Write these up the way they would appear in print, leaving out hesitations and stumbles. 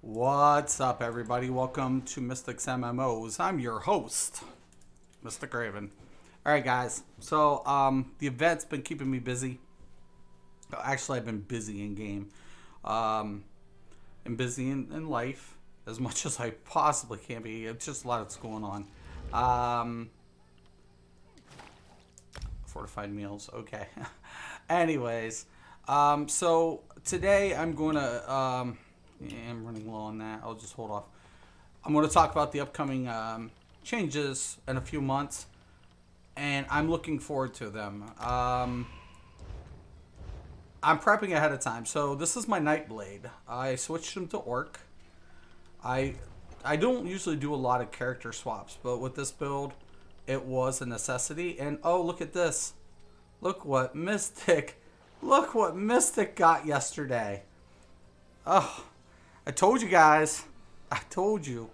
What's up, everybody? Welcome to Mystics MMOs. I'm your host, Mystic Raven. All right, guys. So, the event's been keeping me busy. Actually, I've been busy in game, and busy in life as much as I possibly can be. It's just a lot that's going on. Fortified meals. Okay. Anyways, so today I'm going to. Yeah, I'm running low on that. I'll just hold off. I'm going to talk about the upcoming changes in a few months, and I'm looking forward to them. I'm prepping ahead of time. So this is my Nightblade. I switched him to Orc. I I don't usually do a lot of character swaps, but with this build, it was a necessity. And oh, look at this! Look what Mystic got yesterday. Oh, I told you guys. I told you.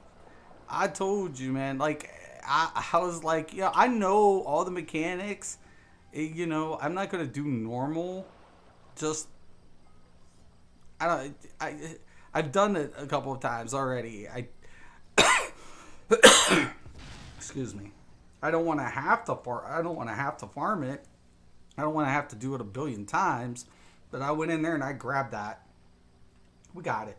I told you, man. Like, I was like, yeah, I know all the mechanics. I'm not gonna do normal. Just, I've done it a couple of times already. Excuse me. I don't want to have to I don't want to have to farm it. I don't want to have to do it a billion times. But I went in there and I grabbed that. We got it.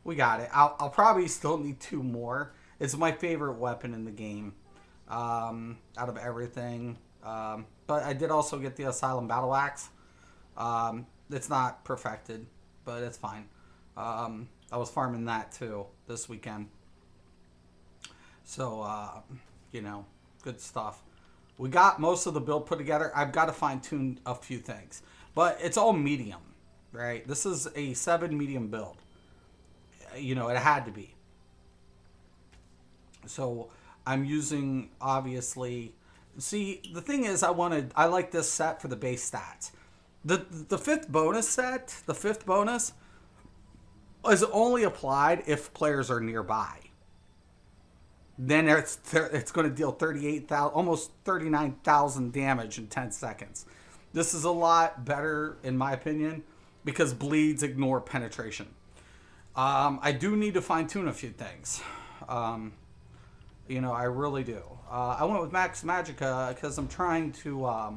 We got it. I'll probably still need two more. It's my favorite weapon in the game, out of everything. But I did also get the Asylum Battle Axe. It's not perfected, but it's fine. I was farming that too this weekend. So, good stuff. We got most of the build put together. I've got to fine tune a few things, but it's all medium, right? This is a 7 medium build. It had to be. So I'm using, obviously. See, the thing is, I like this set for the base stats. The fifth bonus is only applied if players are nearby. Then it's going to deal 38,000, almost 39,000 damage in 10 seconds. This is a lot better, in my opinion, because bleeds ignore penetration. I do need to fine tune a few things. I really do. I went with Max Magica because I'm trying to, I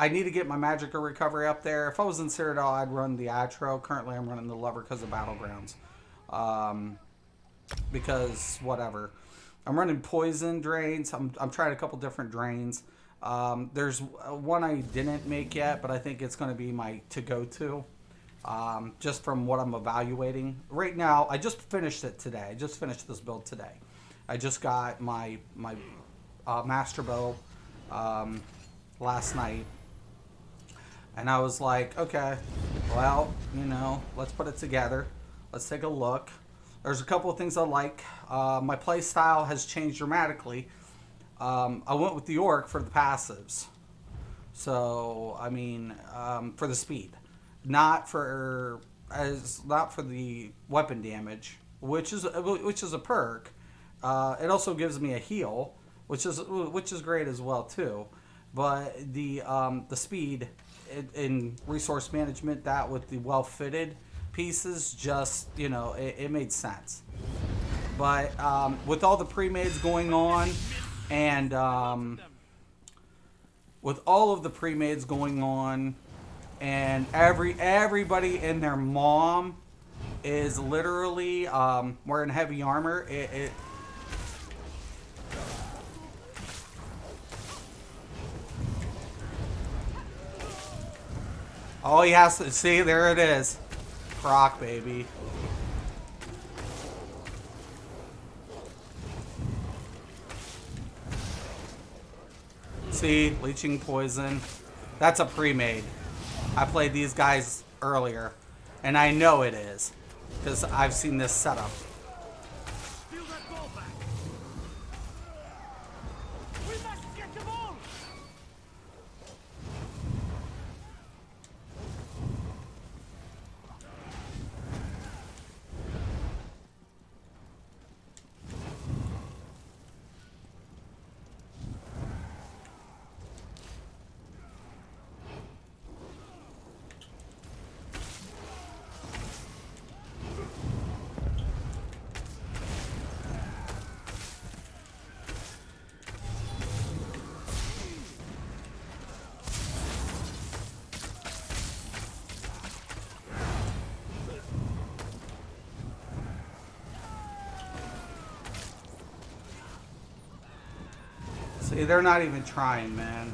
need to get my Magica recovery up there. If I was in Citadel, I'd run the Atro. Currently, I'm running the Lover because of Battlegrounds. Because whatever. I'm running poison drains. I'm trying a couple different drains. There's one I didn't make yet, but I think it's going to be my to-go-to. Just from what I'm evaluating. Right now, I just finished it today. I just finished this build today. I just got my Master Bow last night. And I was like, okay, well, let's put it together. Let's take a look. There's a couple of things I like. My play style has changed dramatically. I went with the Orc for the passives. So, for the speed. Not for the weapon damage, which is a perk. It also gives me a heal, which is great as well too. But the speed in resource management, that with the well fitted pieces, just it made sense. But with all the pre-mades going on, and with all of the pre-mades going on, and everybody and their mom is literally wearing heavy armor. All he has to see, there it is, proc, baby. See, leeching poison. That's a pre-made. I played these guys earlier, and I know it is, because I've seen this setup. See, they're not even trying, man.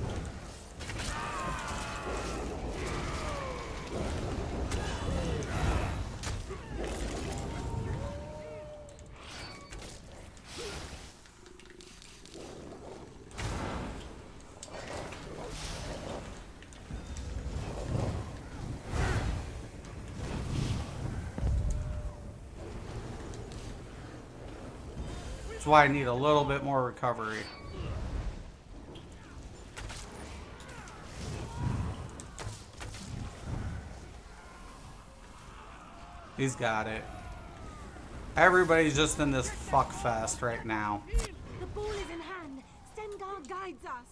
That's why I need a little bit more recovery. He's got it. Everybody's just in this fuck fest right now. The ball is in hand. Stengar guides us.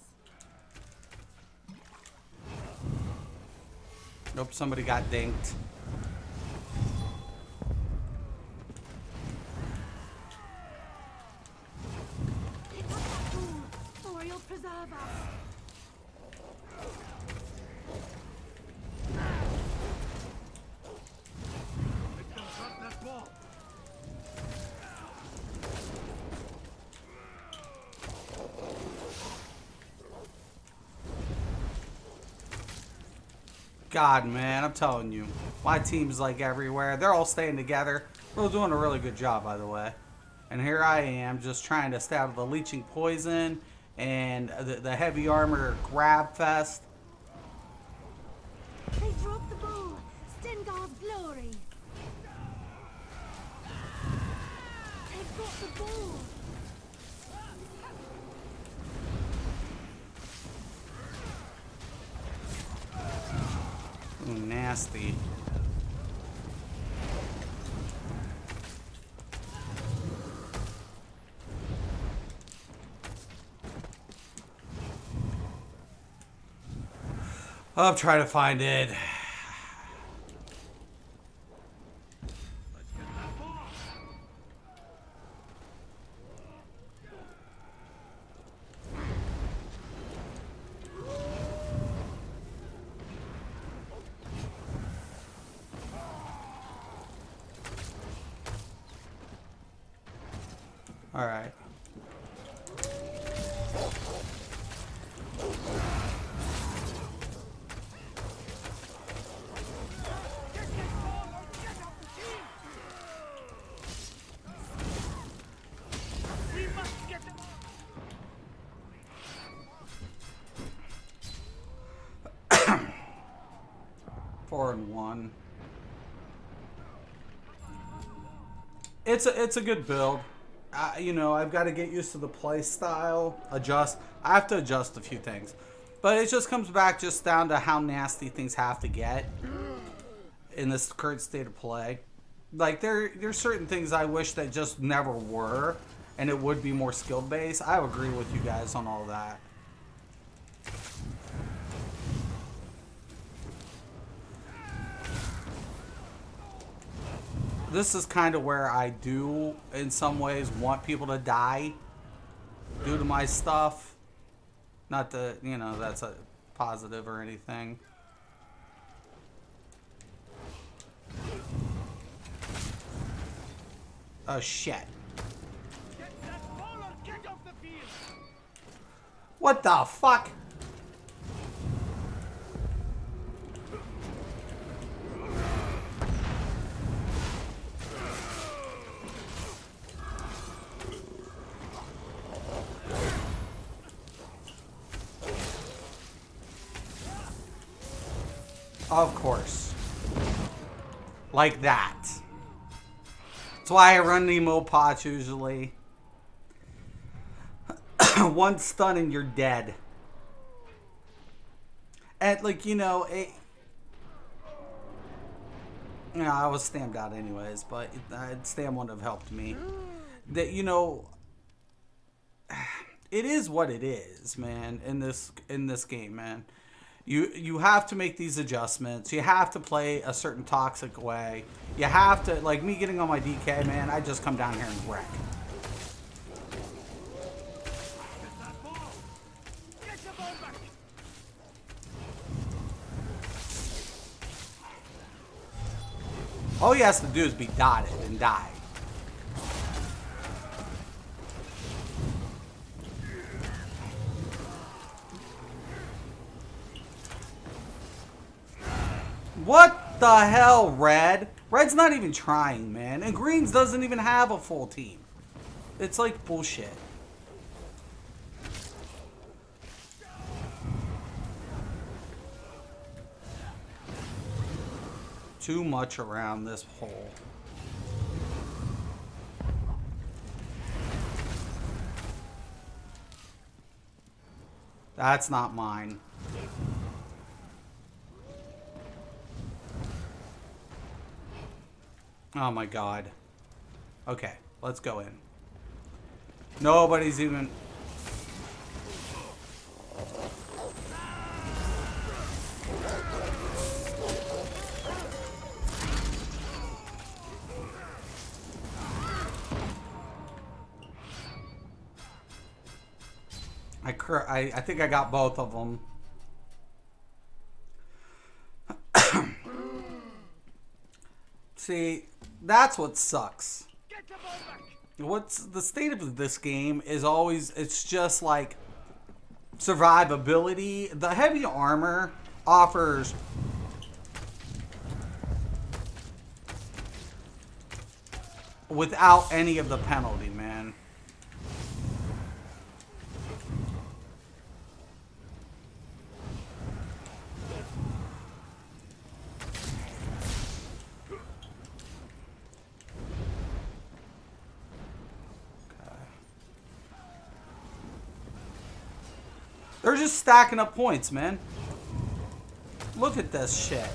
Nope, somebody got dinked. Pick up that ball, or you'll preserve us. God, man, I'm telling you. My team's like everywhere. They're all staying together. We're doing a really good job, by the way. And here I am just trying to stay out of the leeching poison and the heavy armor grab fest. They dropped the ball. Stengar's glory. They've got the ball. Ooh, nasty. I'm trying to find it. All right. Four and one. It's a good build. You know, I've got to get used to the play style, adjust. I have to adjust a few things. But it just comes back just down to how nasty things have to get in this current state of play. Like, there's certain things I wish that just never were, and it would be more skill based. I agree with you guys on all that. This is kind of where I do, in some ways, want people to die due to my stuff. Not that, you know, that's a positive or anything. Oh, shit. What the fuck? Of course. Like that. That's why I run emo pots usually. One stun and you're dead. And like, you know, I was stamped out anyways, but stam wouldn't have helped me. That, you know, it is what it is, man, in this game, man. You have to make these adjustments. You have to play a certain toxic way. You have to, like me getting on my DK, man, I just come down here and wreck. All he has to do is be dotted and die. What the hell, Red? Red's not even trying, man. And Greens doesn't even have a full team. It's like bullshit. Too much around this hole. That's not mine. Oh my god. Okay, let's go in. Nobody's even... I think I got both of them. See, that's what sucks. What's the state of this game is always, it's just like survivability. The heavy armor offers without any of the penalty, man. They're just stacking up points, man. Look at this shit.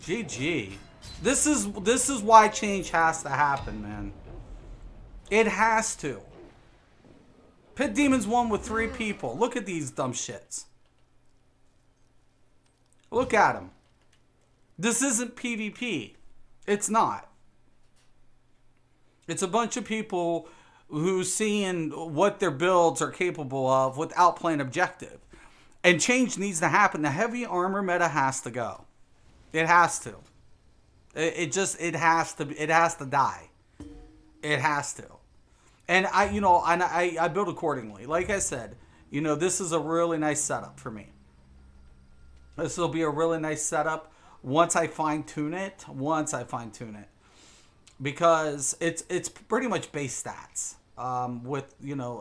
GG. This is why change has to happen, man. It has to. Pit Demons won with 3 people. Look at these dumb shits. Look at them. This isn't PvP. It's not. It's a bunch of people who seeing what their builds are capable of without playing objective. And change needs to happen. The heavy armor meta has to go. It has to. It has to die. It has to. And I build accordingly. Like I said, this is a really nice setup for me. This will be a really nice setup once I fine tune it. Because it's pretty much base stats. With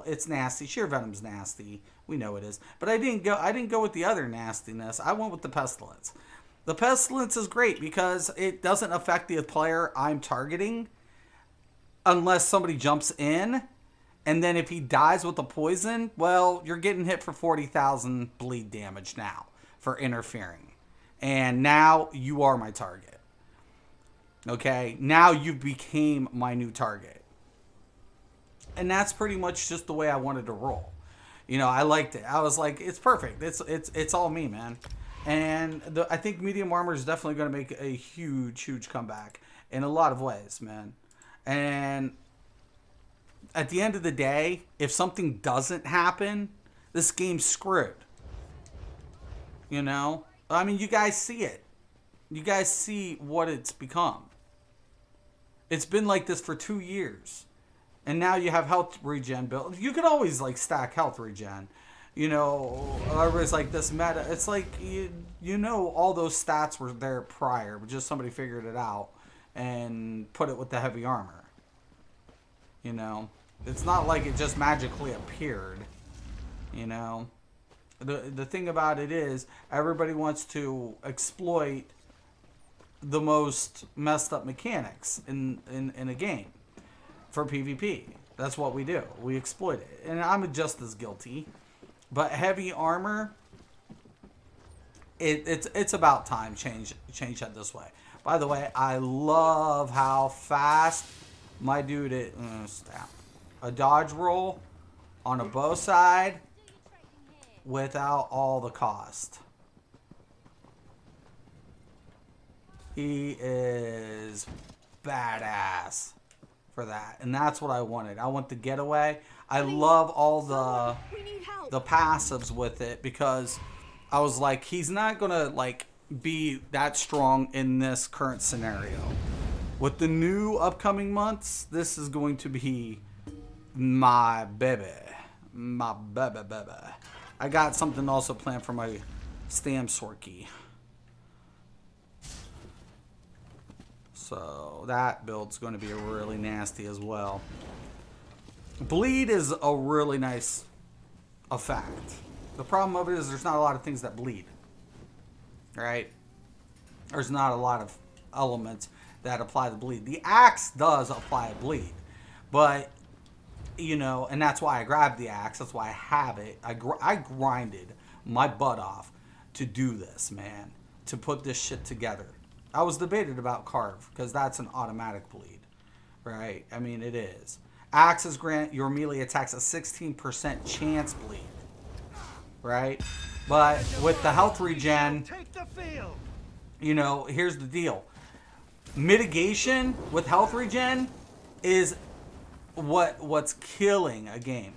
it's nasty. Sheer Venom's nasty. We know it is. But I didn't go with the other nastiness. I went with the Pestilence. The Pestilence is great because it doesn't affect the player I'm targeting unless somebody jumps in. And then if he dies with the poison, well, you're getting hit for 40,000 bleed damage now for interfering. And now you are my target. Okay, now you became my new target. And that's pretty much just the way I wanted to roll. I liked it. I was like, it's perfect. It's all me, man. And I think medium armor is definitely going to make a huge comeback in a lot of ways, man. And at the end of the day, if something doesn't happen, this game's screwed. I mean, you guys see it. You guys see what it's become. It's been like this for 2 years. And now you have health regen built. You could always stack health regen. Everybody's like this meta. It's like, all those stats were there prior, but just somebody figured it out and put it with the heavy armor. It's not like it just magically appeared. The thing about it is everybody wants to exploit the most messed up mechanics in a game for PvP. That's what we do. We exploit it. And I'm just as guilty. But heavy armor, it's about time change that this way. By the way, I love how fast my dude is. A dodge roll on a bow side without all the cost. He is badass for that. And that's what I wanted. I want the getaway. I love all the passives with it because I was like, he's not going to be that strong in this current scenario. With the new upcoming months, this is going to be my baby. My baby. I got something also planned for my Stam Sorky. So that build's going to be really nasty as well. Bleed is a really nice effect. The problem of it is there's not a lot of things that bleed. Right? There's not a lot of elements that apply the bleed. The axe does apply a bleed. But, you know, and that's why I grabbed the axe. That's why I have it. I grinded my butt off to do this, man. To put this shit together. I was debated about carve because that's an automatic bleed, right? I mean, it is. Axes grant your melee attacks a 16% chance bleed, right? But with the health regen, you know, here's the deal. Mitigation with health regen is what's killing a game.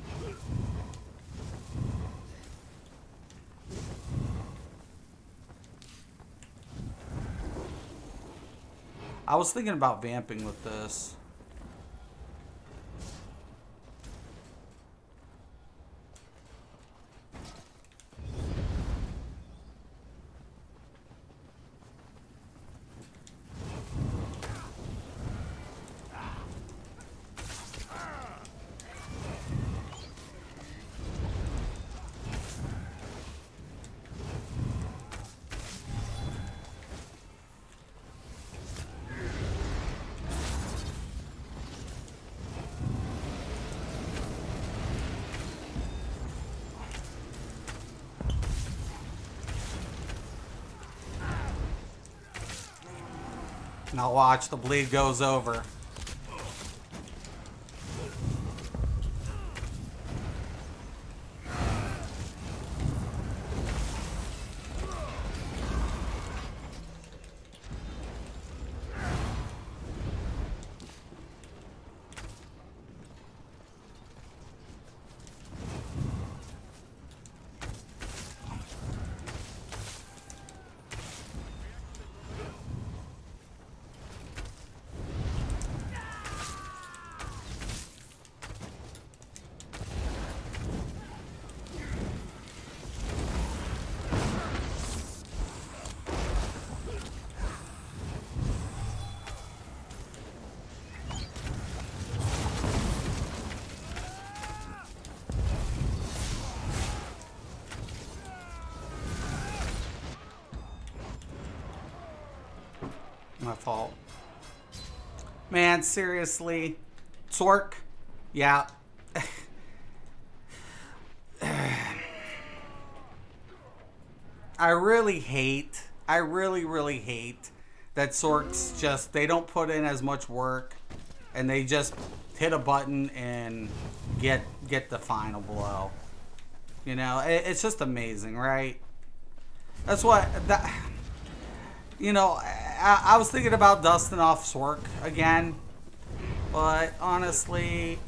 I was thinking about vamping with this. Now watch, the bleed goes over. My fault. Man, seriously. Sork? Yeah. I really hate that Sorks just, they don't put in as much work and they just hit a button and get the final blow. You know, it's just amazing, right? That's what that. You know, I was thinking about dusting off Sork again, but honestly,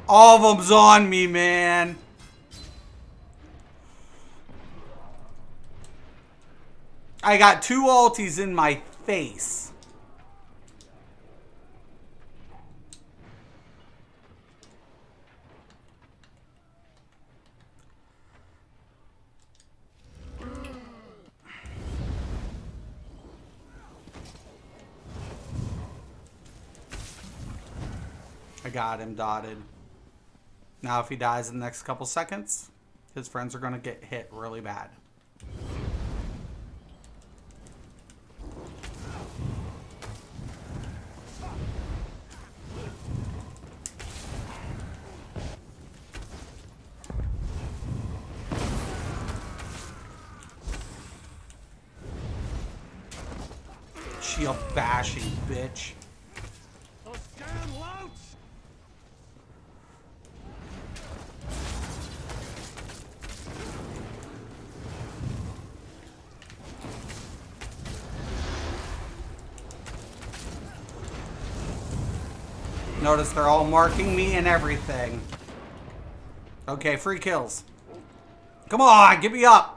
all of them's on me, man. I got 2 ultis in my face. I got him dotted. Now if he dies in the next couple seconds, his friends are going to get hit really bad. Shield bashing, bitch. Those damn louts! Notice they're all marking me and everything. Okay, free kills. Come on, give me up.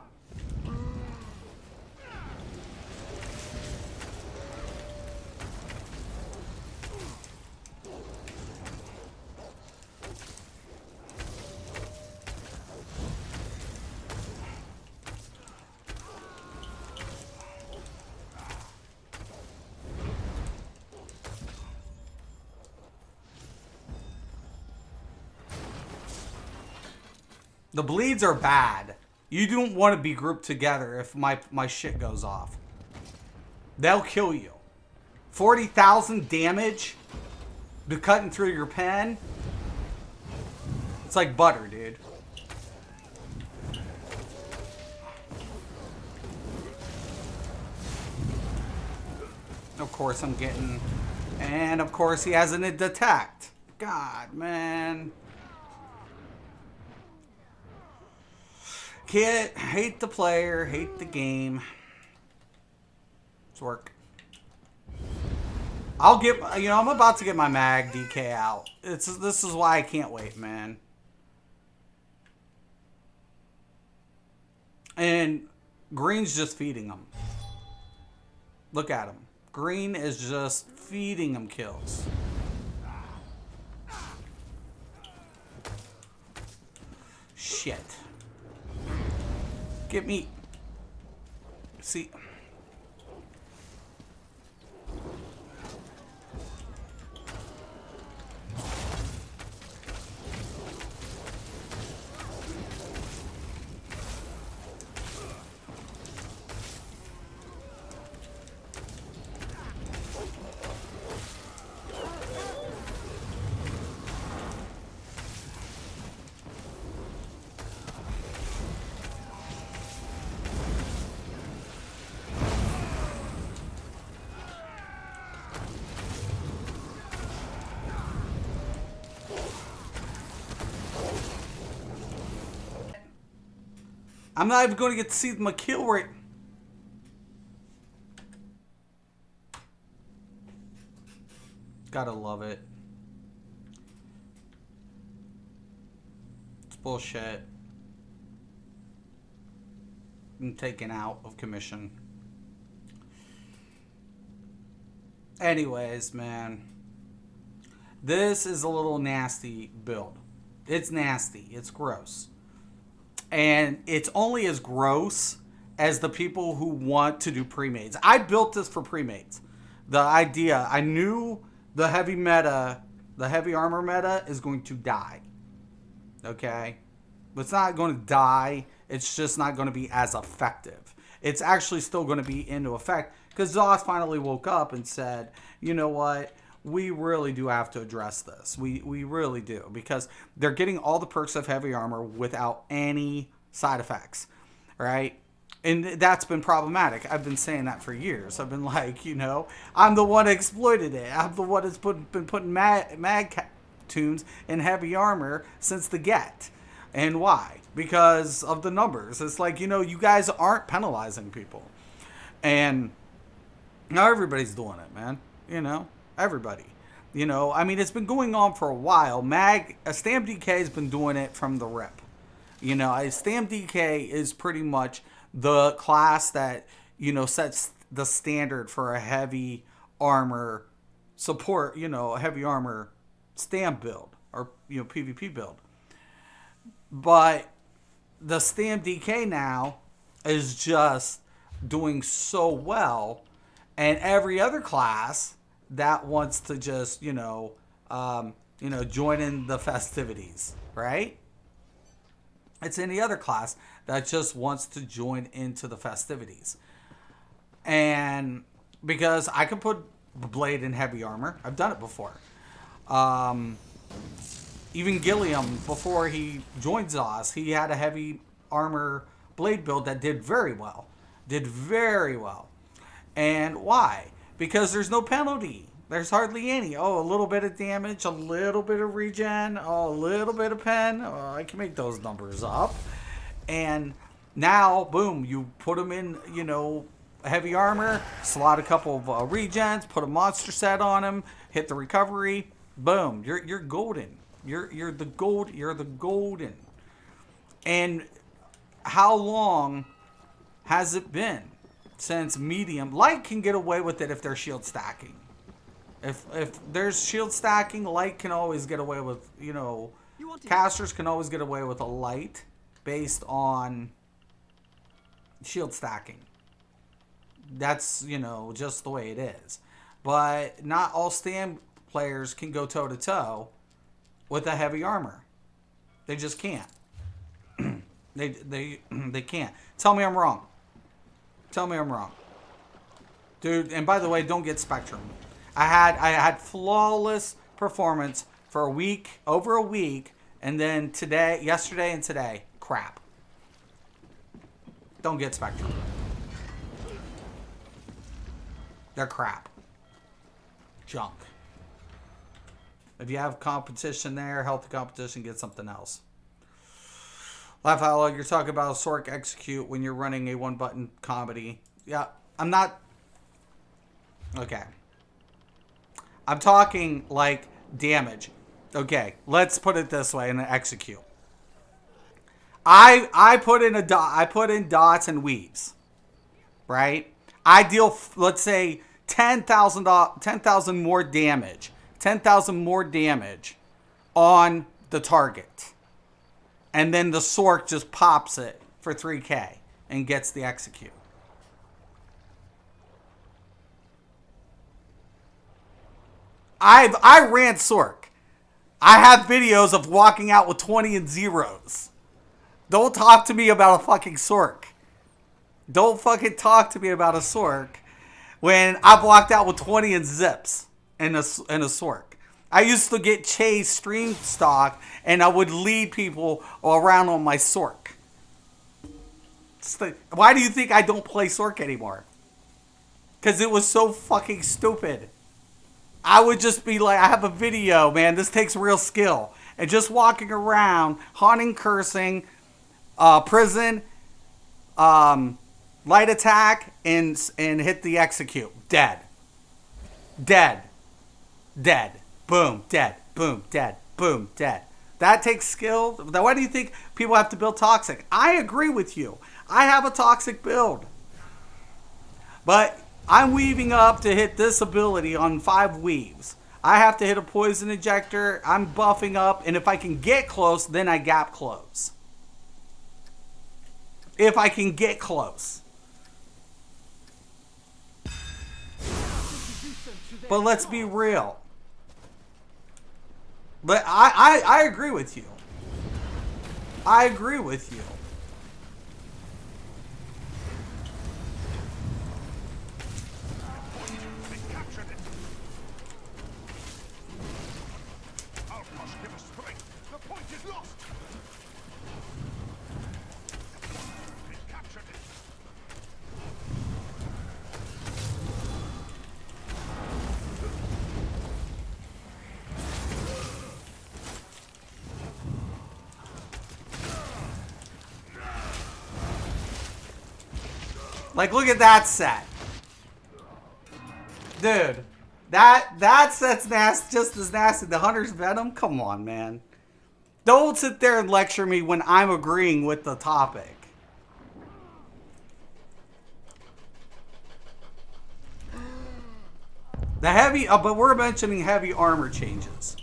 The bleeds are bad. You don't want to be grouped together if my shit goes off. They'll kill you. 40,000 damage to cutting through your pen. It's like butter, dude. Of course I'm getting... And of course he has an detect. God, man. Can't hate the player, hate the game. It's work. I'll get, you know, I'm about to get my mag DK out. This is why I can't wait, man. And Green's just feeding them. Look at him. Green is just feeding them kills. Shit. Get me. See. I'm not even going to get to see my kill rate. Gotta love it. It's bullshit. I'm taken out of commission. Anyways, man. This is a little nasty build. It's nasty. It's gross. And it's only as gross as the people who want to do pre-mates. I built this for pre-mates. The idea, I knew the heavy meta, the heavy armor meta is going to die. Okay? But it's not going to die. It's just not going to be as effective. It's actually still going to be into effect because Zoss finally woke up and said, you know what? We really do have to address this. We really do, because they're getting all the perks of heavy armor without any side effects, right? And that's been problematic. I've been saying that for years. I've been like, you know, I'm the one that exploited it. I'm the one that's been putting mag tunes in heavy armor since the get. And why? Because of the numbers. It's like, you know, you guys aren't penalizing people. And now everybody's doing it, man. You know? Everybody, you know, I mean, it's been going on for a while. Stam DK has been doing it from the rip. You know, Stam DK is pretty much the class that, you know, sets the standard for a heavy armor support, you know, a heavy armor Stam build or, you know, PvP build. But the Stam DK now is just doing so well, and every other class that wants to just, you know, join in the festivities, right? It's any other class that just wants to join into the festivities. And because I can put Blade in heavy armor. I've done it before. Even Gilliam, before he joined Zoss, he had a heavy armor Blade build that did very well. And why? Because there's no penalty. There's hardly any. Oh, a little bit of damage, a little bit of regen, oh, a little bit of pen. Oh, I can make those numbers up. And now, boom, you put them in, you know, heavy armor, slot a couple of regens, put a monster set on him, hit the recovery, Boom. You're golden. You're the gold. You're the golden. And how long has it been since medium? Light can get away with it if they're shield stacking. If there's shield stacking, light can always get away with, you know, casters can always get away with a light based on shield stacking. That's, you know, just the way it is. But not all stand players can go toe to toe with a heavy armor. They just can't. They can't. Tell me I'm wrong. Tell me I'm wrong. Dude, and by the way, don't get Spectrum. I had flawless performance for a week, over a week, and then yesterday and today, crap. Don't get Spectrum. They're crap. Junk. If you have competition there, healthy competition, get something else. Laugh out loud, you're talking about a Sork execute when you're running a one-button comedy. Yeah, I'm not... Okay. I'm talking, like, damage. Okay, let's put it this way in an execute. I put in dots and weaves. Right? I deal, let's say, 10,000 more damage. 10,000 more damage on the target. And then the Sork just pops it for 3k and gets the execute. I ran Sork. I have videos of walking out with 20 and zeros. Don't talk to me about a fucking Sork. Don't fucking talk to me about a Sork when I've walked out with 20 and zips in a Sork. I used to get chased stream stock and I would lead people around on my Sork. Why do you think I don't play Sork anymore? Because it was so fucking stupid. I would just be like, I have a video, man. This takes real skill. And just walking around, haunting, cursing, prison, light attack, and hit the execute. Dead. Dead. Dead. Boom. Dead. Boom. Dead. Boom. Dead. That takes skill. Why do you think people have to build toxic? I agree with you. I have a toxic build. But I'm weaving up to hit this ability on 5 weaves. I have to hit a poison injector. I'm buffing up. And if I can get close, then I gap close. If I can get close. But let's be real. But I agree with you. I agree with you. Like, look at that set. Dude, that set's nasty, just as nasty. The Hunter's Venom? Come on, man. Don't sit there and lecture me when I'm agreeing with the topic. The heavy, but we're mentioning heavy armor changes.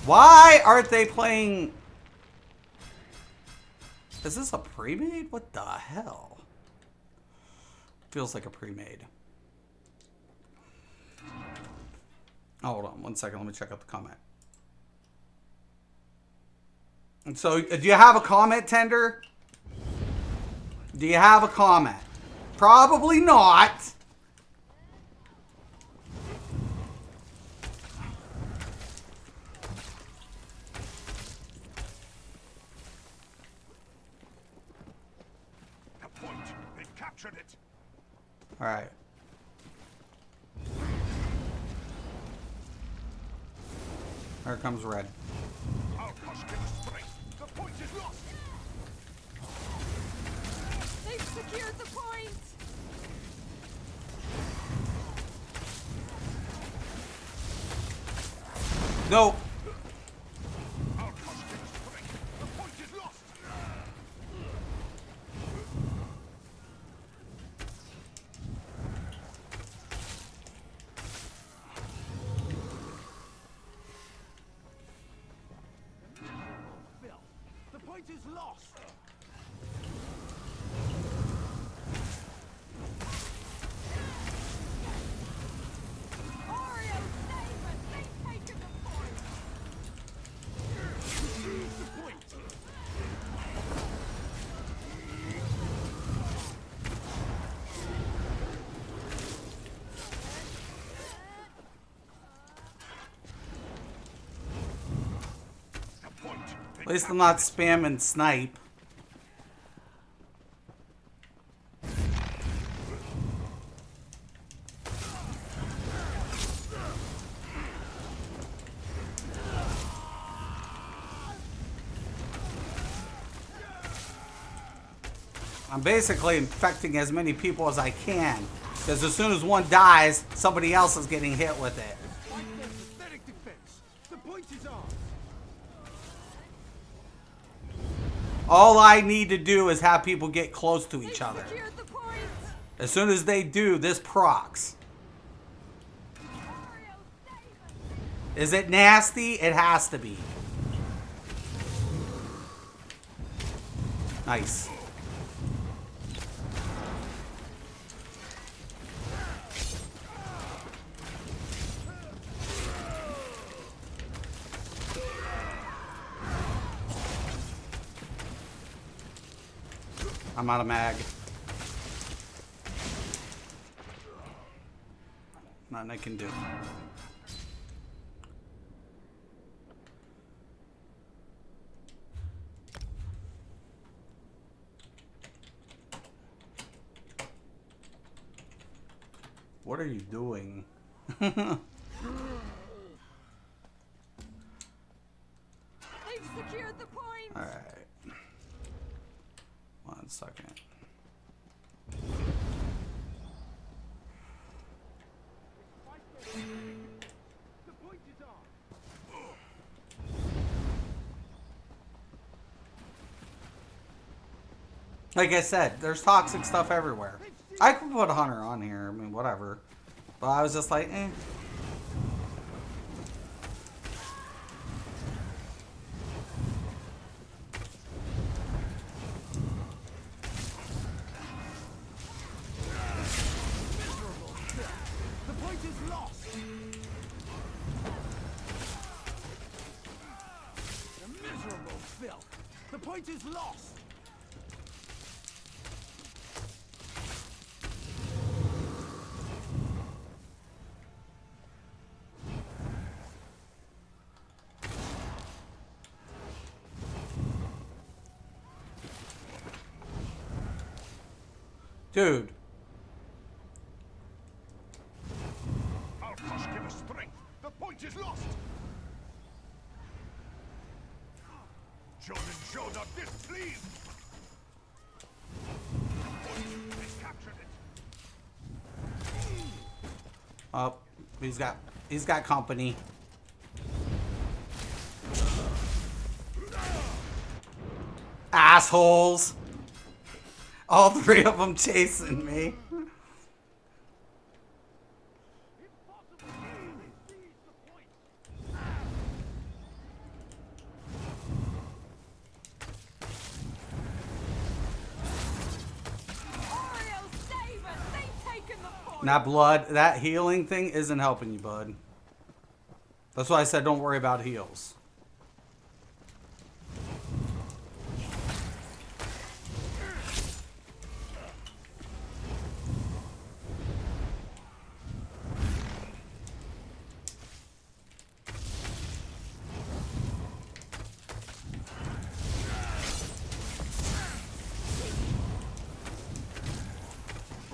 Why aren't they playing? Is this a pre-made? What the hell? Feels like a pre-made. Oh, hold on 1 second. Let me check out the comment. And so, do you have a comment, Tender? Do you have a comment? Probably not. captured it. All right. Here comes red. Our cost give us strength. The point is lost. They've secured the point! No. Our cost give us strength. The point is lost. Bill, the point is lost. Oreo, save us! They've taken the point! Seize the point. The point. At least I'm not spamming snipe. I'm basically infecting as many people as I can. Because as soon as one dies, somebody else is getting hit with it. Fight their pathetic defense. The point is ours. All I need to do is have people get close to each They've other. secured the point! As soon as they do, this procs. Oreo, save us! Is it nasty? It has to be. Nice. I'm out of mag. Nothing I can do. What are you doing? They've secured the point! Alright. 1 second. The point is ours. Like I said, there's toxic stuff everywhere. I could put a hunter on here. I mean, whatever. But I was just like, eh. The point is lost. The miserable filth. The point is lost. Dude. Our cost give us strength. The point is lost. Jordan showed up displeased. They captured it. Oh, he's got company. Assholes. All 3 of them chasing me. Oreo, save us! They've taken the point! Now, blood, that healing thing isn't helping you, bud. That's why I said don't worry about heals.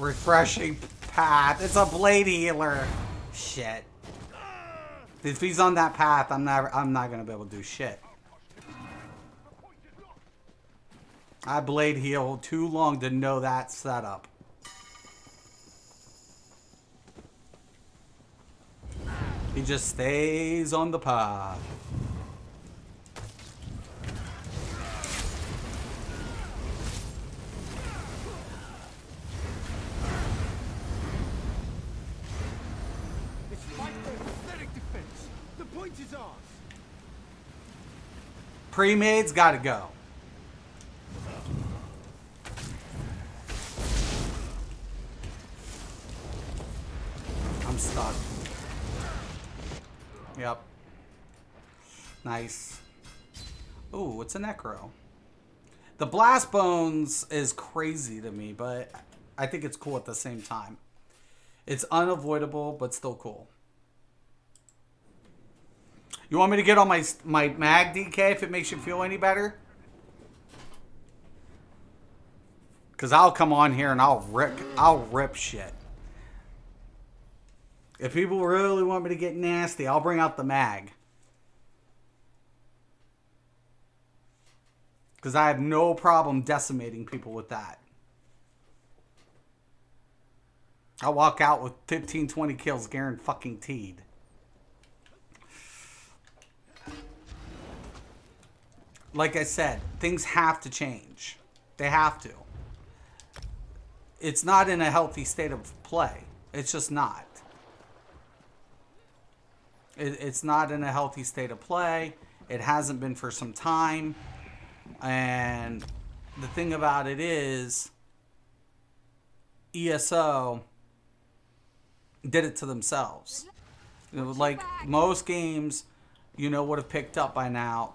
refreshing path. It's a blade healer. Shit. If he's on that path, I'm not gonna be able to do shit. I blade heal too long to know that setup. He just stays on the path. It's fight for aesthetic defense. The point is ours. Pre-made's gotta go. I'm stuck. Yep. Nice. Ooh, it's a necro. The blast bones is crazy to me, but I think it's cool at the same time. It's unavoidable, but still cool. You want me to get on my mag DK if it makes you feel any better? Cause I'll come on here and I'll rip shit. If people really want me to get nasty, I'll bring out the mag. Because I have no problem decimating people with that. I'll walk out with 15, 20 kills guaranteed. Like I said, things have to change. They have to. It's not in a healthy state of play. It's just not. It's not in a healthy state of play. It hasn't been for some time. And the thing about it is, ESO did it to themselves. It was like most games, would have picked up by now.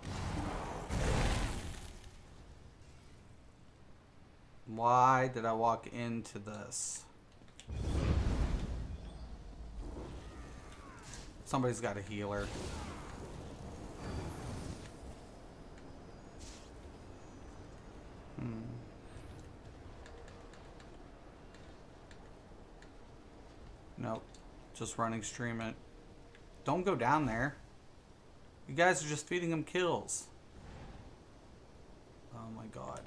Why did I walk into this? Somebody's got a healer. Nope. Just running stream it. Don't go down there. You guys are just feeding him kills. Oh my god.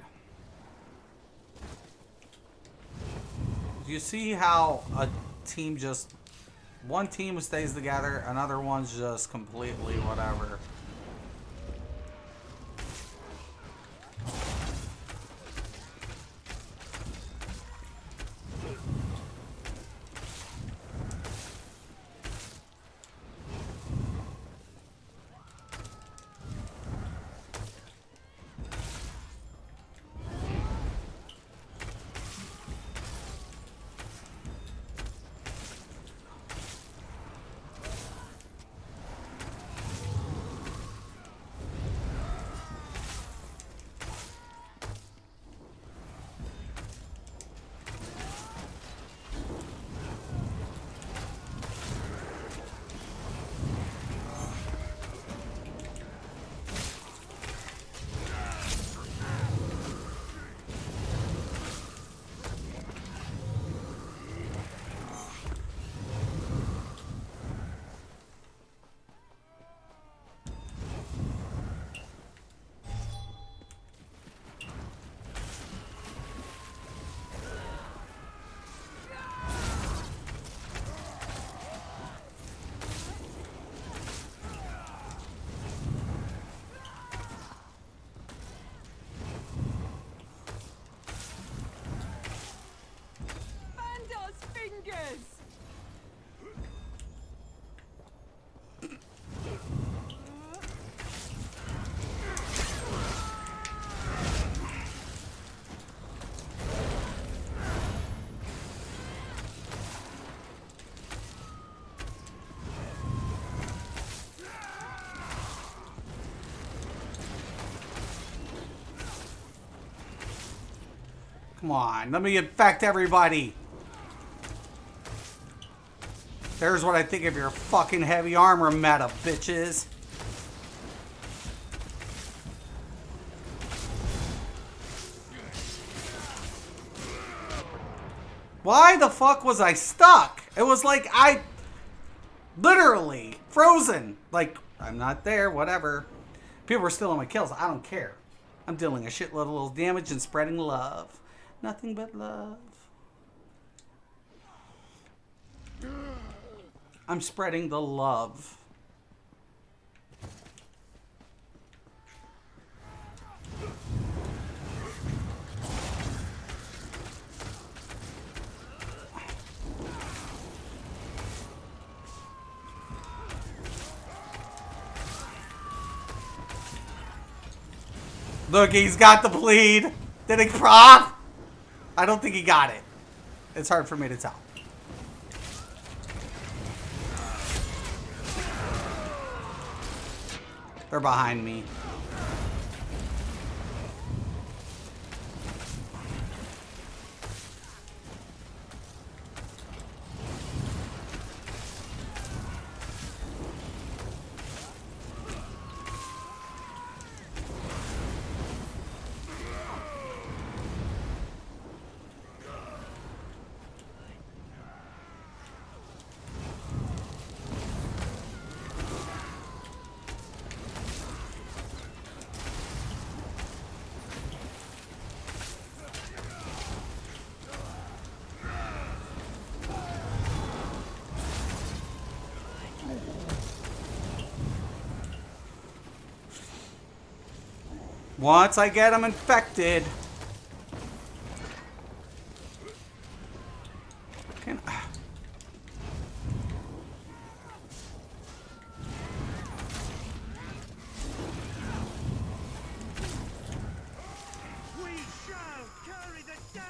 Do you see how a team just... One team stays together, another one's just completely whatever. Come on, let me infect everybody. There's what I think of your fucking heavy armor meta, bitches. Why the fuck was I stuck? It was like I literally frozen. Like, I'm not there, whatever. People were stealing my kills. I don't care. I'm dealing a shitload of little damage and spreading love. Nothing but love. I'm spreading the love. Look, he's got the bleed. Did he prop? I don't think he got it. It's hard for me to tell. They're behind me. Once I get them infected. Can I? We shall carry the day.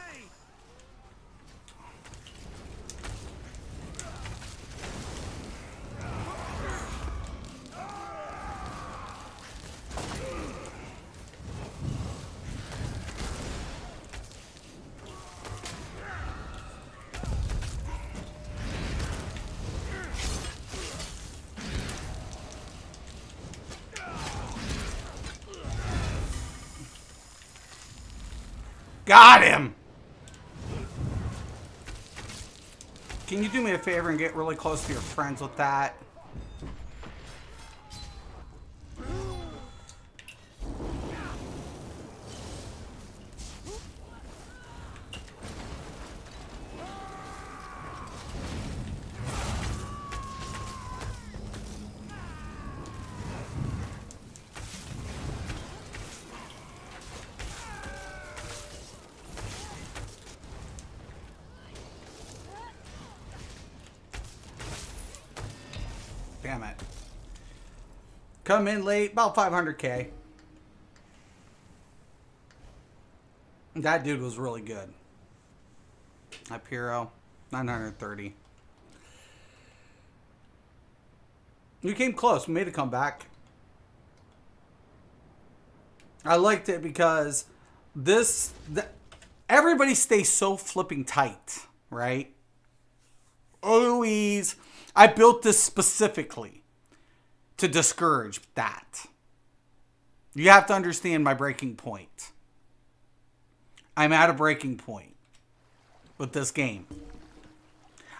Got him! Can you do me a favor and get really close to your friends with that? Damn it. Come in late, about 500k. That dude was really good. Hypero, 930. You came close. We made a comeback. I liked it because everybody stays so flipping tight, right? Always. I built this specifically to discourage that. You have to understand my breaking point. I'm at a breaking point with this game.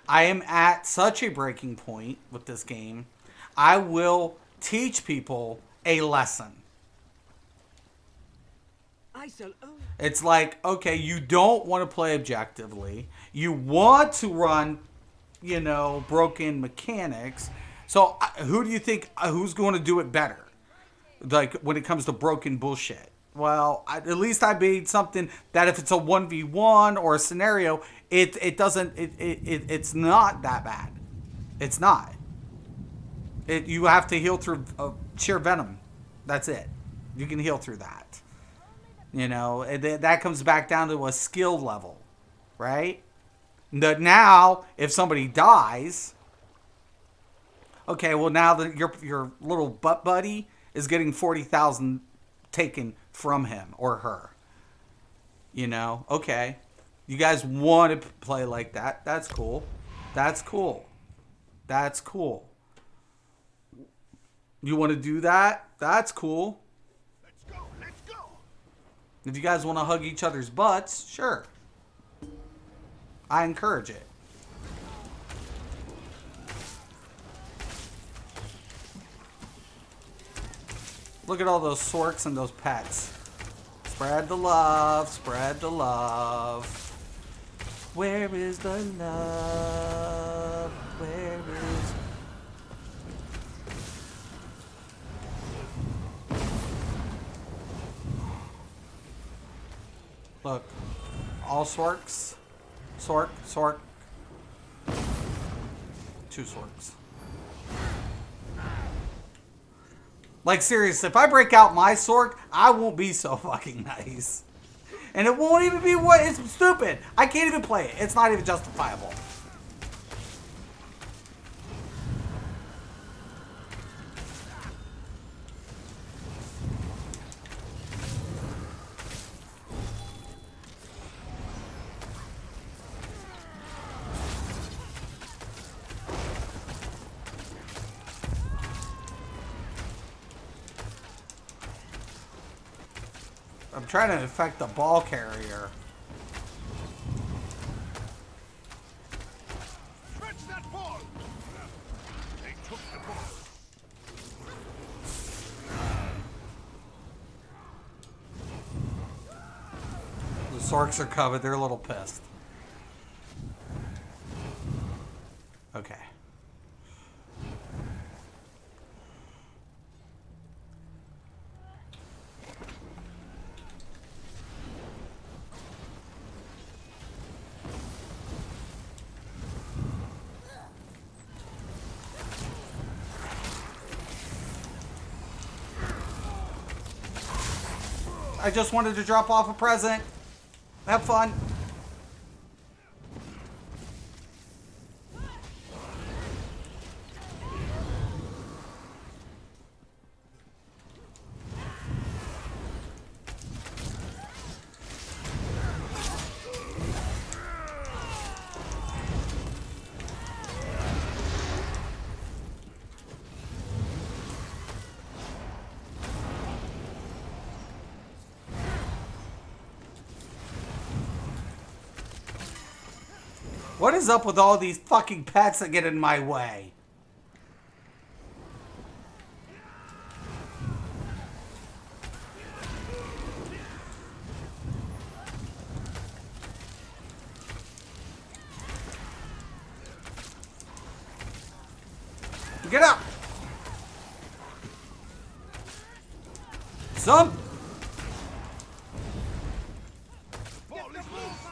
I am at such a breaking point with this game. I will teach people a lesson. It's like, okay, you don't want to play objectively. You want to run, you know, broken mechanics. So who do you think, who's going to do it better? Like when it comes to broken bullshit. Well, at least I made something that if it's a 1v1 or a scenario, it's not that bad. It's not. You have to heal through sheer venom. That's it. You can heal through that. You know, that comes back down to a skill level, right? Now, if somebody dies, okay, well now that your little butt buddy is getting 40,000 taken from him or her. You know, okay. You guys want to play like that. That's cool. That's cool. That's cool. You want to do that? That's cool. Let's go, let's go. If you guys want to hug each other's butts, sure. I encourage it. Look at all those sorks and those pets. Spread the love, spread the love. Where is the love? Where is... Look, all sorks. Sork, sork. 2 sorks. Like, seriously, if I break out my sork, I won't be so fucking nice. And it won't even be what... It's stupid. I can't even play it. It's not even justifiable. I'm trying to affect the ball carrier. Fetch that ball! They took the ball. The sorks are covered. They're a little pissed. Okay. I just wanted to drop off a present. Have fun. What is up with all these fucking pets that get in my way? Get up! Some. Ball is loose!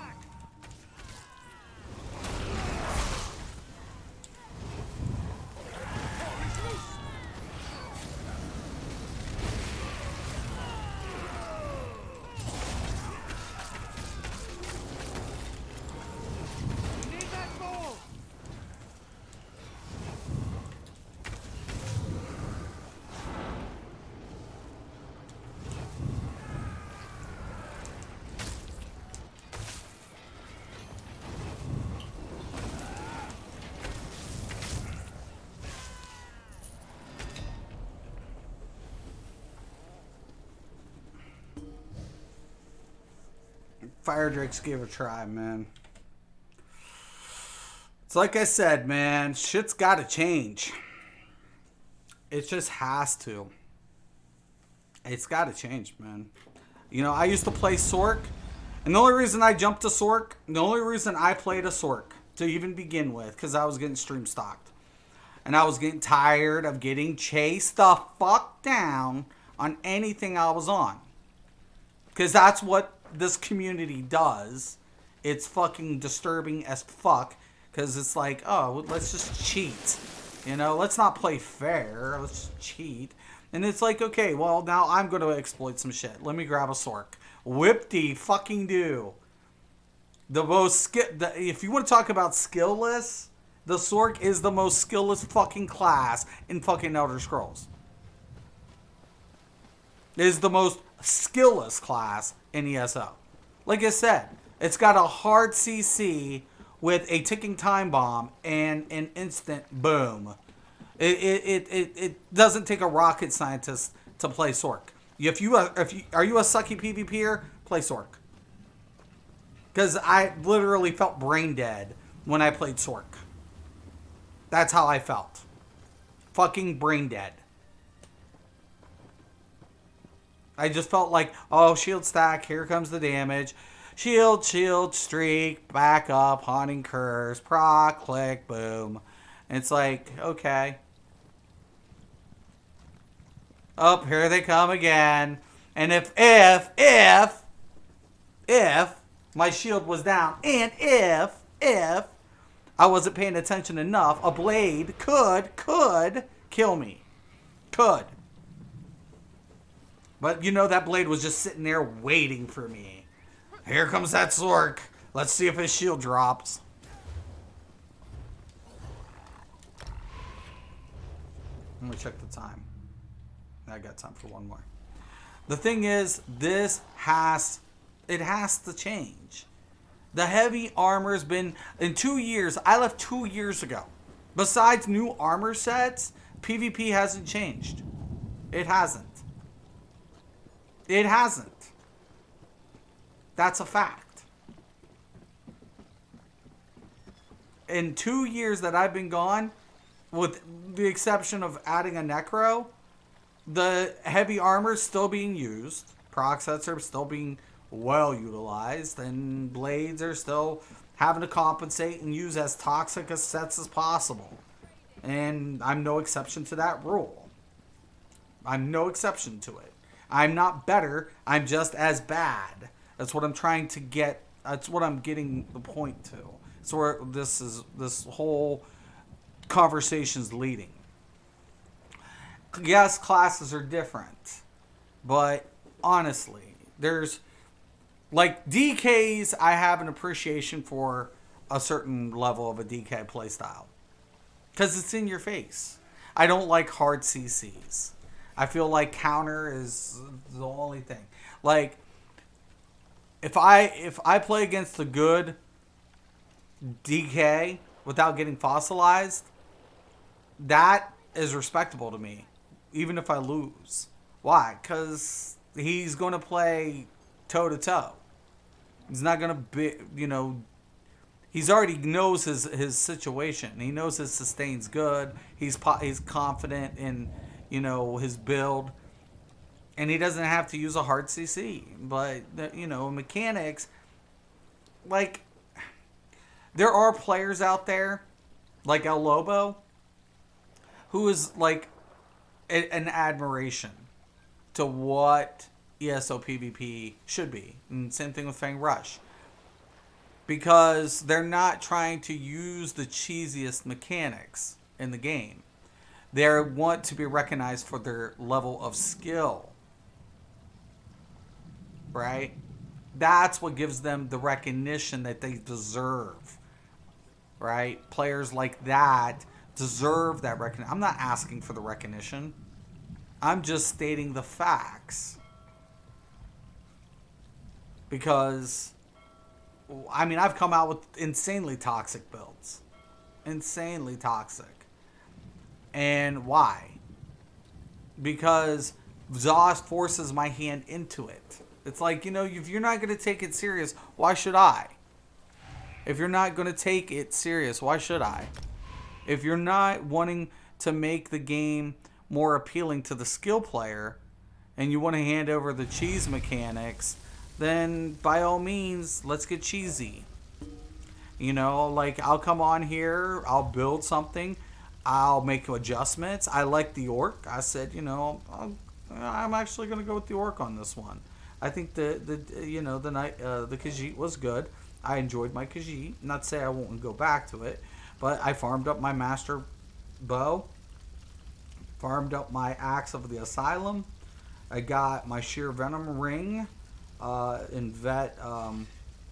Need that ball! Fire Drakes gave it a try, man. It's like I said, man. Shit's gotta change. It just has to. It's gotta change, man. You know, I used to play Sork. And the only reason I jumped to Sork, the only reason I played a Sork to even begin with, because I was getting stream stocked. And I was getting tired of getting chased the fuck down on anything I was on. Because that's what this community does. It's fucking disturbing as fuck. Because it's like, oh, let's just cheat. You know, let's not play fair. Let's just cheat. And it's like, okay, well, now I'm going to exploit some shit. Let me grab a Sork. Whip-de fucking do. The most if you want to talk about skillless, the Sork is the most skillless fucking class in fucking Elder Scrolls. It is the most skillless class in ESO. Like I said, it's got a hard CC with a ticking time bomb and an instant boom. It doesn't take a rocket scientist to play Sork. Are you a sucky PvPer? Play Sork. Because I literally felt brain dead when I played Sork. That's how I felt. Fucking brain dead. I just felt like, oh, shield stack, here comes the damage. Shield, shield, streak, back up, haunting curse, proc, click, boom. And it's like, okay. Oh, here they come again. And if my shield was down, and if I wasn't paying attention enough, a blade could kill me. Could. But you know that blade was just sitting there waiting for me. Here comes that Sork. Let's see if his shield drops. Let me check the time. I got time for one more. The thing is, it has to change. The heavy armor's been, in 2 years, I left 2 years ago. Besides new armor sets, PvP hasn't changed. It hasn't. It hasn't. That's a fact. In 2 years that I've been gone, with the exception of adding a necro, the heavy armor is still being used. Proc sets are still being well utilized, and blades are still having to compensate and use as toxic as sets as possible. And I'm no exception to that rule. I'm no exception to it. I'm not better. I'm just as bad. That's what I'm trying to get. That's what I'm getting the point to. It's where this whole conversation's leading. Yes, classes are different, but honestly, there's like DKs. I have an appreciation for a certain level of a DK playstyle because it's in your face. I don't like hard CCs. I feel like counter is the only thing. Like if I play against a good DK without getting fossilized, that is respectable to me, even if I lose. Why? Because he's going to play toe-to-toe. He's not going to be, he's already knows his situation. He knows his sustain's good. He's confident in, his build. And he doesn't have to use a hard CC. But, mechanics, like, there are players out there, like El Lobo, who is, like, an admiration to what ESO PvP should be. And same thing with Fang Rush. Because they're not trying to use the cheesiest mechanics in the game. They want to be recognized for their level of skill. Right? That's what gives them the recognition that they deserve. Right? Players like that deserve that recognition. I'm not asking for the recognition. I'm just stating the facts. Because, I've come out with insanely toxic builds. Insanely toxic. And why? Because ZOS forces my hand into it. It's like, if you're not going to take it serious, why should I? If you're not going to take it serious, why should I? If you're not wanting to make the game more appealing to the skill player, and you want to hand over the cheese mechanics, then by all means, let's get cheesy. I'll come on here, I'll build something, I'll make adjustments. I like the orc. I said, I'm actually going to go with the orc on this one. I think the Khajiit was good. I enjoyed my Khajiit. Not to say I won't go back to it, but I farmed up my master bow, farmed up my axe of the asylum. I got my sheer venom ring in vet,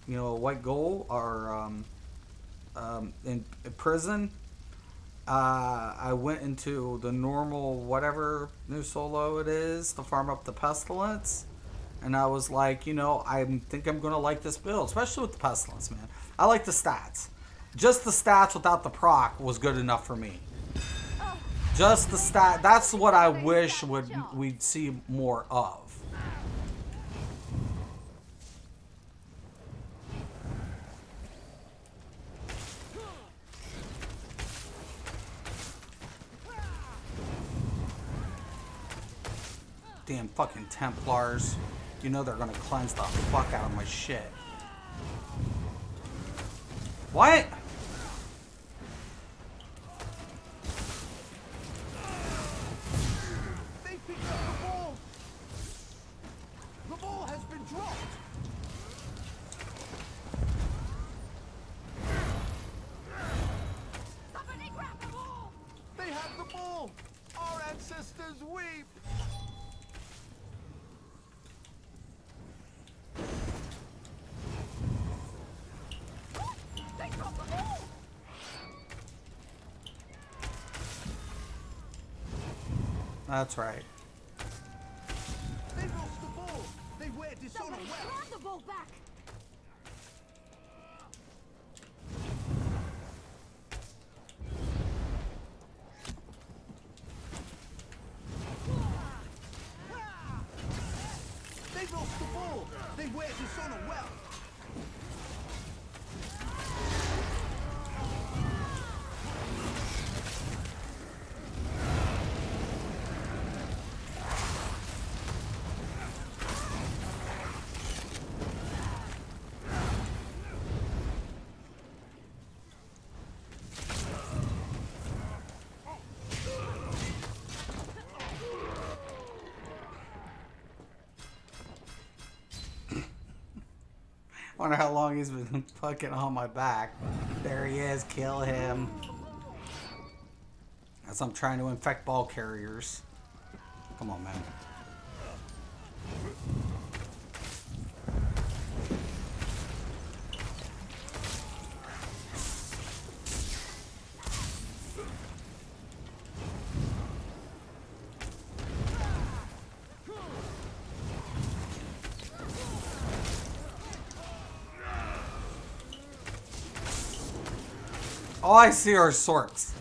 white gold or in prison. I went into the normal whatever new solo it is to farm up the pestilence. And I was like, I think I'm going to like this build, especially with the pestilence, man. I like the stats. Just the stats without the proc was good enough for me. Just the stat. That's what I wish we'd see more of. Damn fucking Templars. You know they're gonna cleanse the fuck out of my shit. What? They picked up the ball. The ball has been dropped. Somebody grab the ball! They have the ball. Our ancestors weep. They dropped the ball! That's right. They lost the ball. They wear dishonor Somebody well. grab the ball back! They lost the ball. They wear dishonor well. Wonder how long he's been fucking on my back. There he is. Kill him. As I'm trying to infect ball carriers. Come on, man. All I see are swords.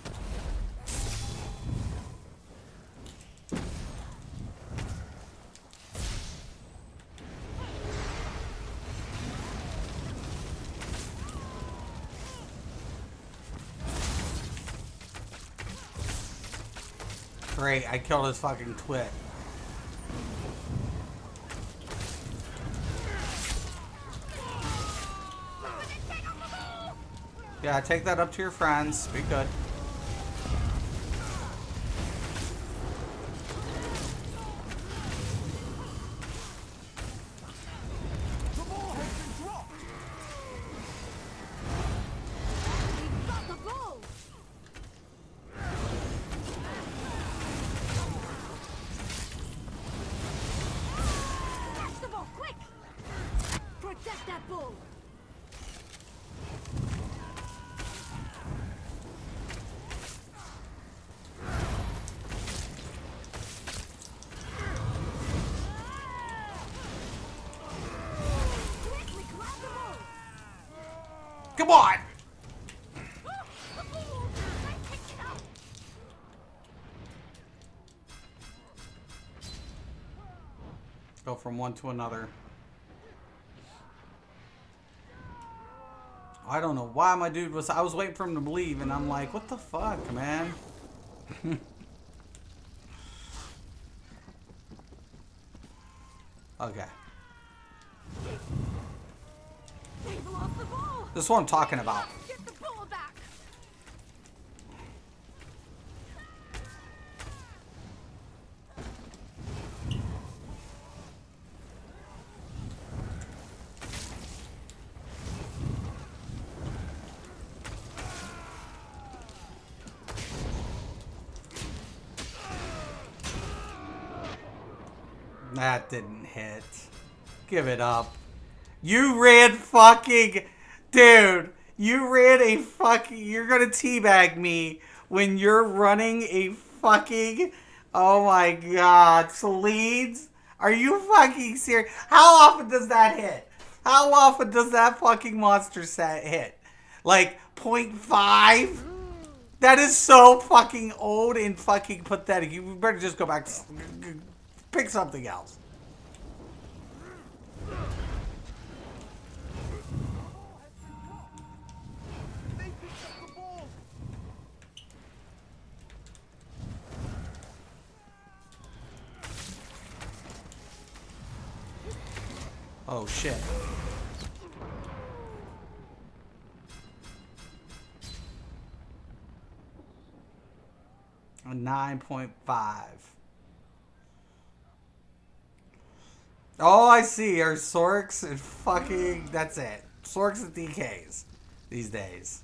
Great, I killed his fucking twit. Yeah, take that up to your friends. Be good. The ball has been dropped. They got the ball! Catch the ball, quick! Protect that ball! Quickly grab the ball! Come on! The ball! I picked it up! Go from one to another. I don't know why my dude was... I was waiting for him to leave, and I'm like, what the fuck, man? Okay. They've lost the ball! This is what I'm talking about. Get the ball back! That didn't hit. Give it up. You ran fucking... Dude, you ran a fucking... You're gonna teabag me when you're running a fucking... Oh my god. Sleeds? Are you fucking serious? How often does that hit? How often does that fucking monster set hit? Like 0.5? That is so fucking old and fucking pathetic. You better just go back to... Pick something else. They picked up the ball. Oh shit. A 9.5. All I see are Sorks and fucking... That's it. Sorks and DKs these days.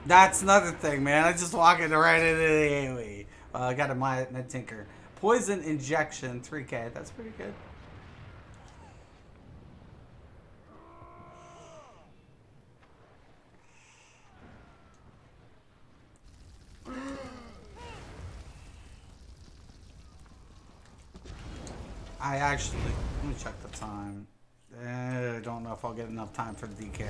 That's another thing, man. I just walk into right into the AoE. I got a my tinker. Poison injection, 3k. That's pretty good. I actually, let me check the time. I don't know if I'll get enough time for the DK.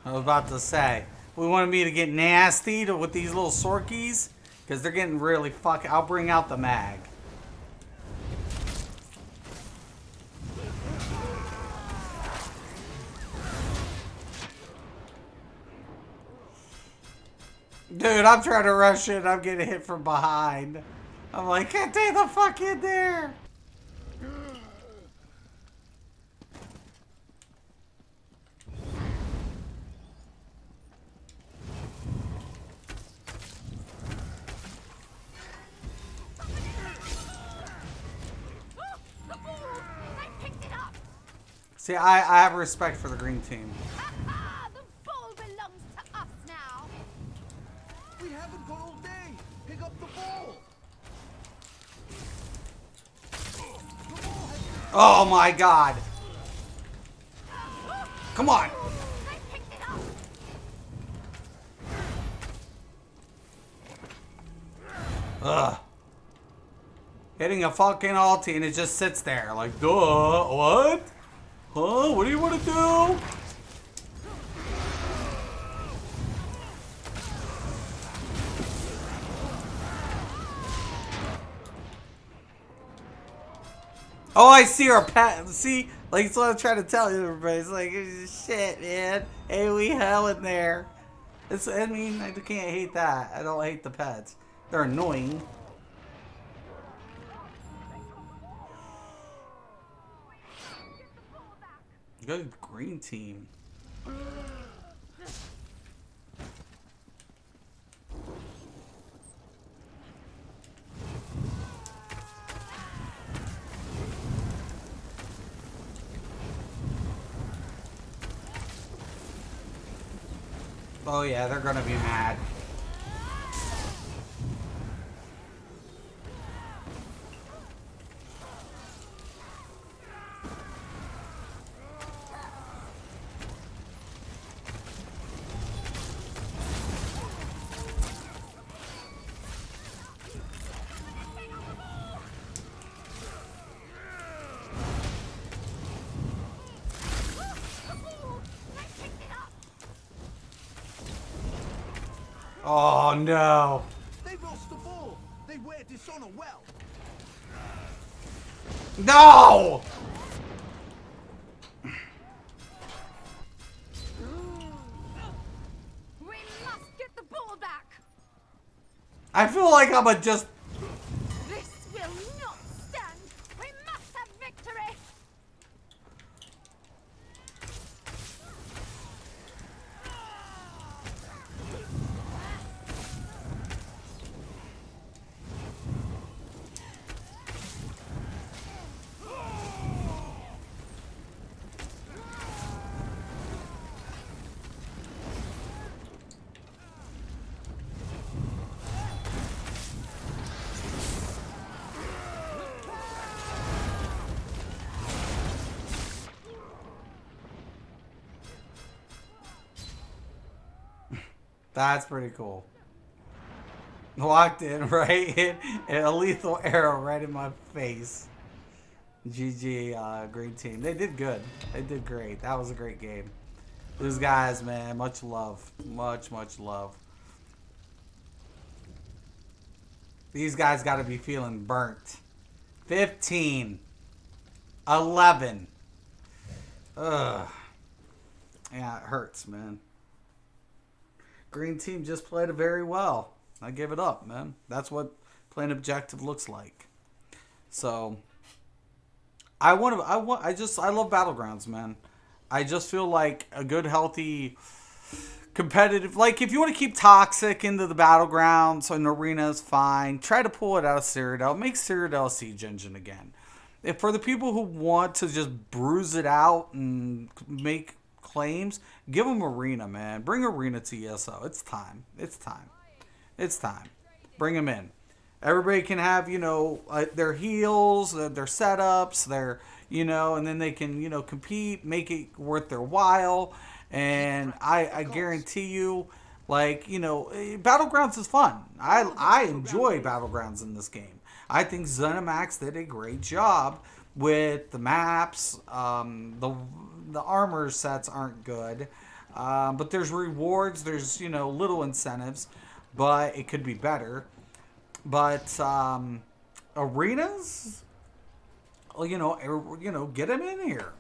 I was about to say, we wanted me to get nasty with these little Sorkies, because they're getting really fucking. I'll bring out the mag. Dude, I'm trying to rush it. I'm getting hit from behind. I'm like, get the fuck in there. See, I have respect for the green team. The ball belongs to us now. We haven't got all day. Pick up the ball. Oh my god. Come on. I picked it up. Ugh. Hitting a fucking ulti and it just sits there like, duh, what? Huh? What do you want to do? Oh, I see our pet. See, like, that's what I'm trying to tell you, everybody. It's like, shit, man. Hey, we hell in there. It's, I mean, I can't hate that. I don't hate the pets. They're annoying. Good green team. Oh yeah, they're gonna be mad. Oh no. They lost the ball. They wear dishonor well. No! We must get the ball back. I feel like I'm a just. This will not stand. We must have victory. That's pretty cool. Walked in, right? Hit a lethal arrow right in my face. GG, green team. They did good. They did great. That was a great game. Those guys, man, much love. Much, much love. These guys got to be feeling burnt. 15. 11. Ugh. Yeah, it hurts, man. Green team just played it very well. I give it up, man. That's what playing objective looks like. So I love Battlegrounds, man. I just feel like a good, healthy, competitive. Like, if you want to keep toxic into the Battlegrounds and arenas, fine. Try to pull it out of Cyrodiil. Make Cyrodiil a siege engine again. If for the people who want to just bruise it out and make claims, give them arena, man. Bring arena to ESO. It's time. It's time. It's time. Bring them in. Everybody can have, their heals, their setups, and then they can, compete, make it worth their while. And I guarantee you, Battlegrounds is fun. I enjoy Battlegrounds in this game. I think ZeniMax did a great job with the maps. The armor sets aren't good. But there's rewards. There's, little incentives. But it could be better. But arenas, get them in here.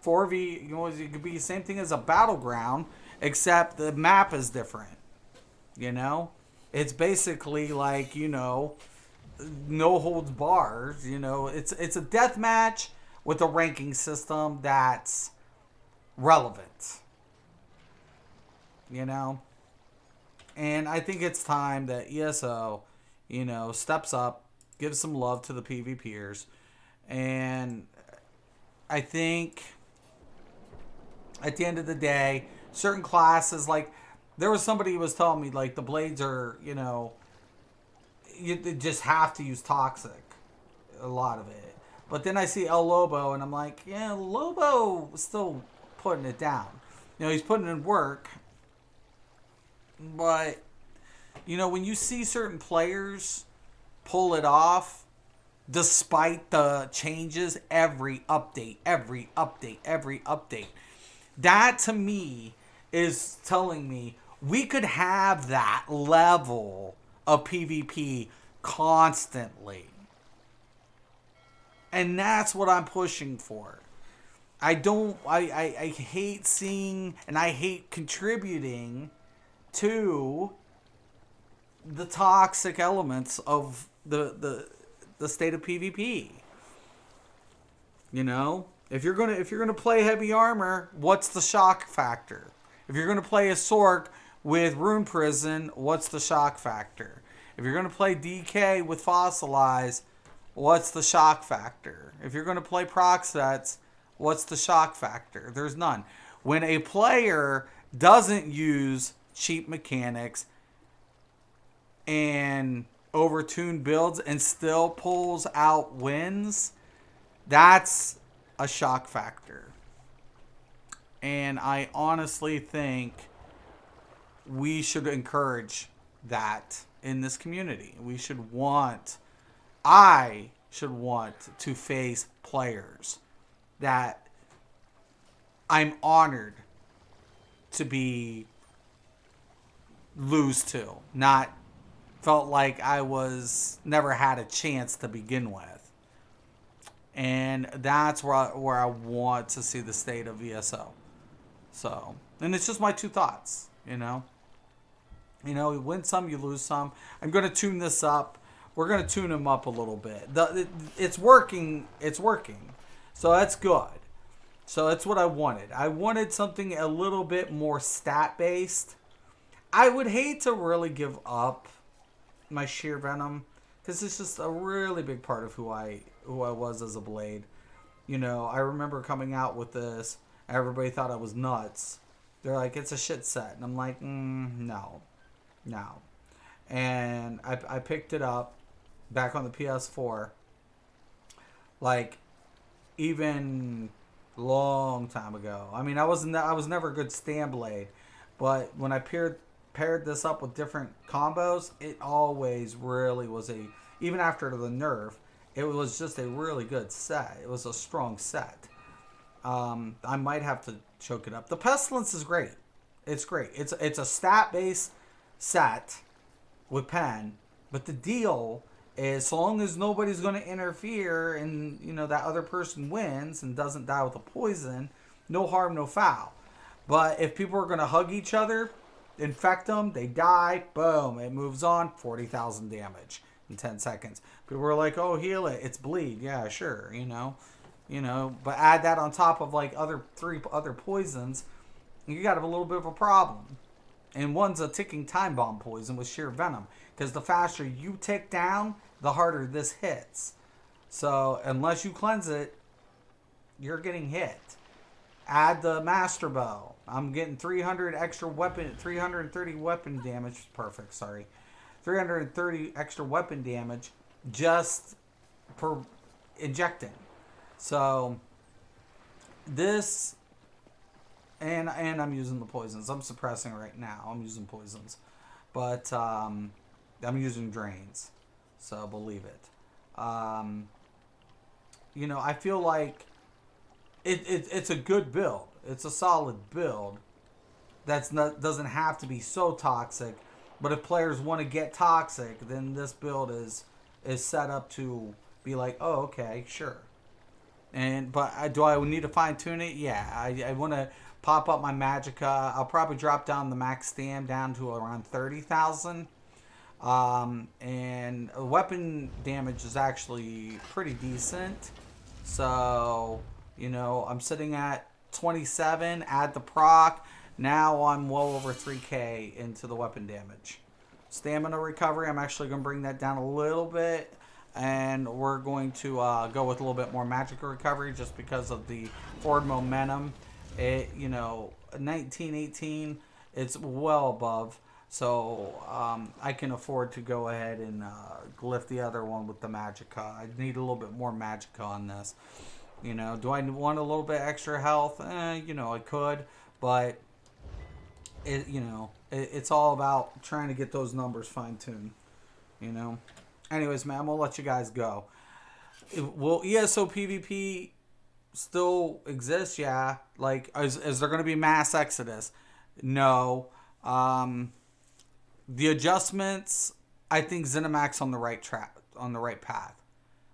4v, it could be the same thing as a battleground, except the map is different. It's basically like, no holds bars. It's a death match with a ranking system that's relevant. And I think it's time that ESO, steps up, gives some love to the PvPers. And I think at the end of the day, certain classes, like, there was somebody who was telling me, like, the blades are, you just have to use toxic, a lot of it. But then I see El Lobo, and I'm like, yeah, Lobo is still putting it down. He's putting in work. But, when you see certain players pull it off, despite the changes, every update, that to me is telling me we could have that level of PvP constantly. And that's what I'm pushing for. I hate seeing, and I hate contributing to the toxic elements of the state of PvP. If you're gonna play heavy armor, what's the shock factor? If you're gonna play a Sork with Rune Prison, what's the shock factor? If you're gonna play DK with Fossilize, what's the shock factor? If you're gonna play proc sets, what's the shock factor? There's none. When a player doesn't use cheap mechanics and overtuned builds and still pulls out wins, that's a shock factor. And I honestly think we should encourage that in this community. I should want to face players that I'm honored to lose to, not felt like I never had a chance to begin with. And that's where I want to see the state of ESO. So, and it's just my two thoughts, you win some, you lose some. I'm going to tune this up. We're going to tune him up a little bit. It's working. It's working. So that's good. So that's what I wanted. I wanted something a little bit more stat-based. I would hate to really give up my sheer venom, because it's just a really big part of who I was as a blade. I remember coming out with this. Everybody thought I was nuts. They're like, it's a shit set. And I'm like, no. And I picked it up back on the PS4. Like, even long time ago. I mean, I was never a good stand blade. But when I paired this up with different combos, it always really was even after the nerf, it was just a really good set. It was a strong set. I might have to choke it up. The Pestilence is great. It's great. It's a stat-based set with pen, but the deal is, so long as nobody's going to interfere and that other person wins and doesn't die with a poison, no harm, no foul. But if people are going to hug each other, infect them, they die, boom, it moves on, 40,000 damage in 10 seconds. People were like, oh, heal it, it's bleed. Yeah, sure, but add that on top of like three other poisons, you got a little bit of a problem. And one's a ticking time bomb poison with sheer venom, because the faster you tick down, the harder this hits. So unless you cleanse it, you're getting hit. Add the Master Bow. I'm getting 300 extra weapon, 330 weapon damage. Perfect, sorry. 330 extra weapon damage just per injecting. So this, and I'm using the poisons. I'm suppressing right now. I'm using poisons, but I'm using drains. So believe it. I feel like it's a good build. It's a solid build. Doesn't have to be so toxic, but if players want to get toxic, then this build is set up to be like, oh, okay, sure. But do I need to fine tune it? Yeah, I want to pop up my Magicka. I'll probably drop down the max stam down to around 30,000. And weapon damage is actually pretty decent. So, I'm sitting at 27, add the proc. Now I'm well over 3k into the weapon damage. Stamina recovery, I'm actually going to bring that down a little bit. And we're going to go with a little bit more magic recovery just because of the forward momentum. 1918, it's well above. So I can afford to go ahead and lift the other one with the Magicka. I need a little bit more Magicka on this. Do I want a little bit extra health? I could, but it's all about trying to get those numbers fine-tuned. Anyways, man, I'm gonna let you guys go. Will ESO PvP still exist? Yeah. Like, is there gonna be mass exodus? No. The adjustments, I think ZeniMax on the right track, on the right path.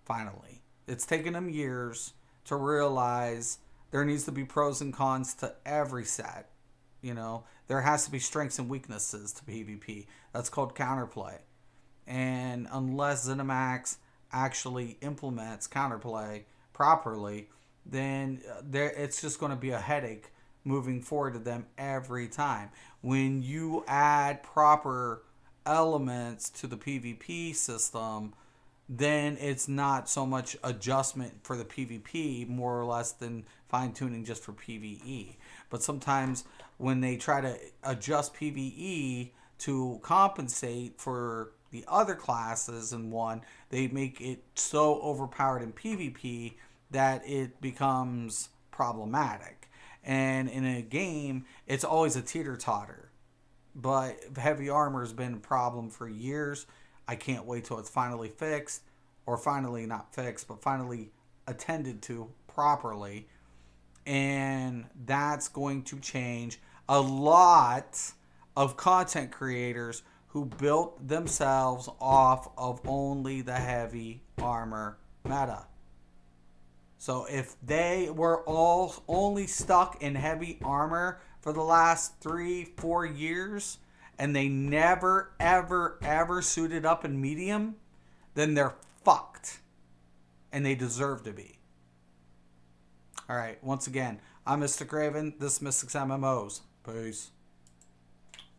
Finally, it's taken them years to realize there needs to be pros and cons to every set. There has to be strengths and weaknesses to PvP. That's called counterplay. And unless ZeniMax actually implements counterplay properly, then it's just going to be a headache moving forward to them every time. When you add proper elements to the PvP system, then it's not so much adjustment for the PvP, more or less, than fine-tuning just for PvE. But sometimes when they try to adjust PvE to compensate for the other classes in one, they make it so overpowered in PvP that it becomes problematic. And in a game, it's always a teeter-totter. But heavy armor has been a problem for years. I can't wait till it's finally fixed, or finally not fixed, but finally attended to properly. And that's going to change a lot of content creators who built themselves off of only the heavy armor meta. So if they were all only stuck in heavy armor for the last 3-4 years, and they never, ever, ever suited up in medium, then they're fucked. And they deserve to be. Alright, once again, I'm Mystic Raven. This is Mystics MMOs. Peace.